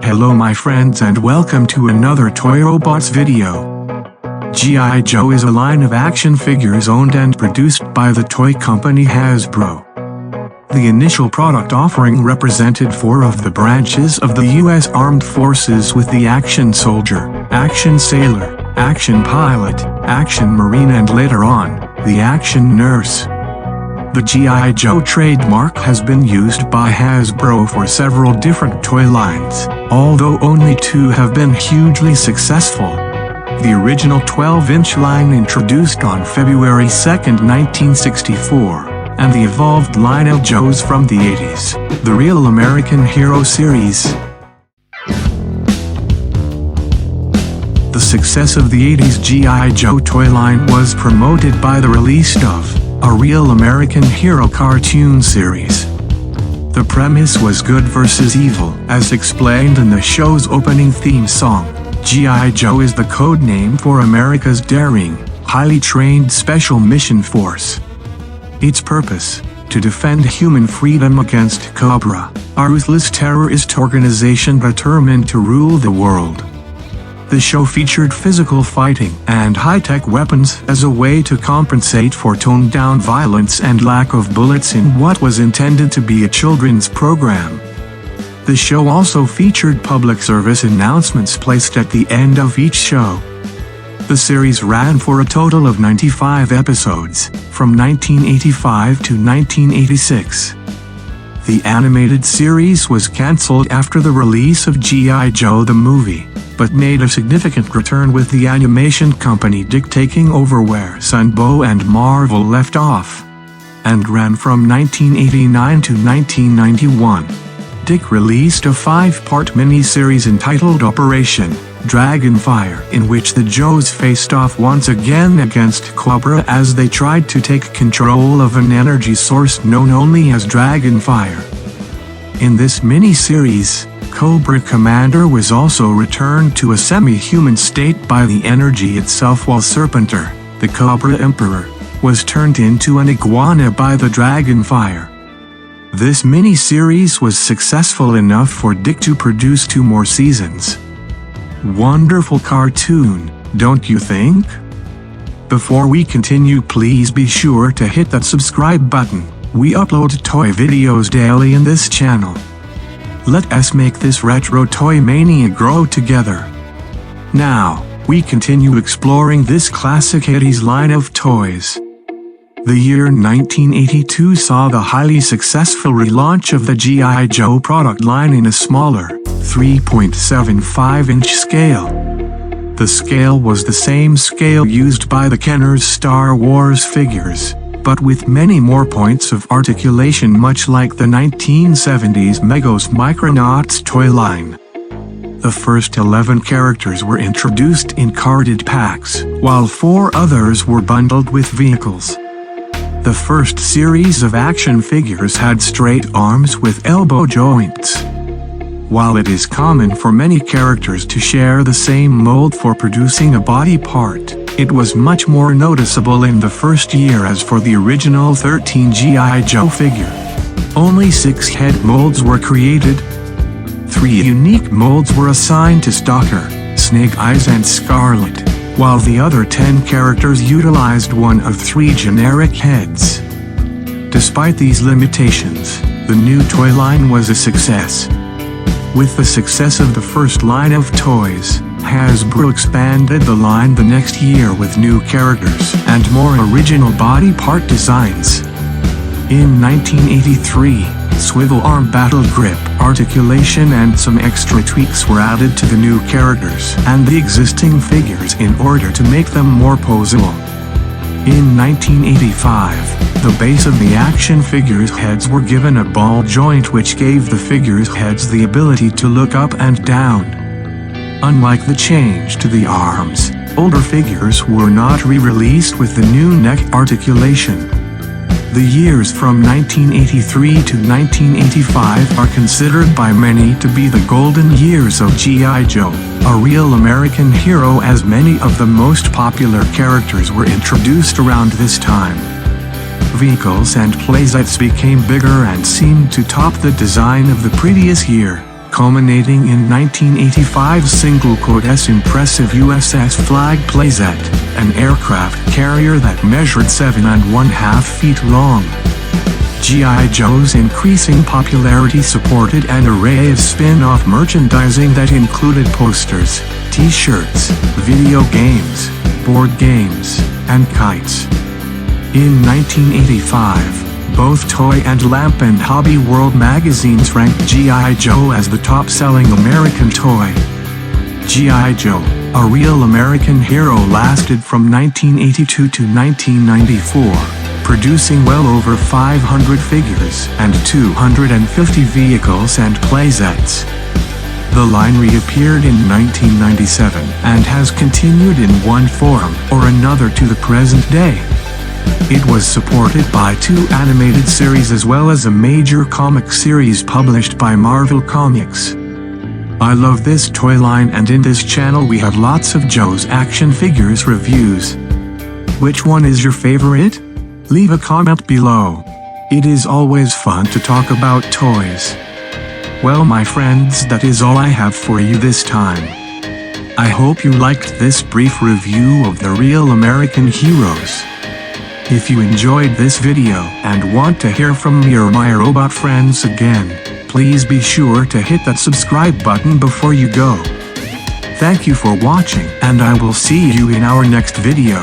Hello my friends and welcome to another Toy Robots video. G.I. Joe is a line of action figures owned and produced by the toy company Hasbro. The initial product offering represented 4 of the branches of the U.S. Armed Forces with the Action Soldier, Action Sailor, Action Pilot, Action Marine and later on, the Action Nurse. The G.I. Joe trademark has been used by Hasbro for several different toy lines, although only 2 have been hugely successful. The original 12-inch line introduced on February 2, 1964, and the evolved line of Joes from the 80s, the Real American Hero series. The success of the 80s G.I. Joe toy line was promoted by the release of a Real American Hero cartoon series. The premise was good versus evil, as explained in the show's opening theme song. G.I. Joe is the code name for America's daring, highly trained Special Mission Force. Its purpose: to defend human freedom against Cobra, a ruthless terrorist organization determined to rule the world. The show featured physical fighting and high-tech weapons as a way to compensate for toned-down violence and lack of bullets in what was intended to be a children's program. The show also featured public service announcements placed at the end of each show. The series ran for a total of 95 episodes, from 1985 to 1986. The animated series was cancelled after the release of G.I. Joe the movie, but made a significant return with the animation company Dick taking over where Sunbow and Marvel left off, and ran from 1989 to 1991. Dick released a 5-part mini-series entitled Operation Dragonfire, in which the Joes faced off once again against Cobra as they tried to take control of an energy source known only as Dragonfire. In this mini-series, Cobra Commander was also returned to a semi-human state by the energy itself, while Serpentor, the Cobra Emperor, was turned into an iguana by the Dragonfire. This mini-series was successful enough for Dick to produce 2 more seasons. Wonderful cartoon, don't you think? Before we continue, please be sure to hit that subscribe button. We upload toy videos daily in this channel. Let us make this retro toy mania grow together. Now, we continue exploring this classic 80s line of toys. The year 1982 saw the highly successful relaunch of the G.I. Joe product line in a smaller, 3.75-inch scale. The scale was the same scale used by the Kenner's Star Wars figures, but with many more points of articulation, much like the 1970s Megos Micronauts toy line. The first 11 characters were introduced in carded packs, while 4 others were bundled with vehicles. The first series of action figures had straight arms with elbow joints. While it is common for many characters to share the same mold for producing a body part, it was much more noticeable in the first year as for the original 13 G.I. Joe figure. Only 6 head molds were created. 3 unique molds were assigned to Stalker, Snake Eyes and Scarlet, while the other 10 characters utilized 1 of 3 generic heads. Despite these limitations, the new toy line was a success. With the success of the first line of toys, Hasbro expanded the line the next year with new characters and more original body part designs. In 1983, swivel arm, battle grip, articulation and some extra tweaks were added to the new characters and the existing figures in order to make them more posable. In 1985, the base of the action figures' heads were given a ball joint which gave the figures' heads the ability to look up and down. Unlike the change to the arms, older figures were not re-released with the new neck articulation. The years from 1983 to 1985 are considered by many to be the golden years of G.I. Joe, a real American hero, as many of the most popular characters were introduced around this time. Vehicles and playsets became bigger and seemed to top the design of the previous year. culminating in 1985's single-court's impressive USS Flag playset, an aircraft carrier that measured 7.5 feet long. G.I. Joe's increasing popularity supported an array of spin-off merchandising that included posters, t-shirts, video games, board games, and kites. In 1985, both Toy and Lamp and Hobby World magazines ranked G.I. Joe as the top-selling American toy. G.I. Joe, a real American hero, lasted from 1982 to 1994. Producing well over 500 figures and 250 vehicles and playsets. The line reappeared in 1997 and has continued in one form or another to the present day. It was supported by 2 animated series as well as a major comic series published by Marvel Comics. I love this toy line, and in this channel we have lots of Joe's action figures reviews. Which one is your favorite? Leave a comment below. It is always fun to talk about toys. Well, my friends, that is all I have for you this time. I hope you liked this brief review of the real American heroes. If you enjoyed this video and want to hear from me or my robot friends again, please be sure to hit that subscribe button before you go. Thank you for watching, and I will see you in our next video.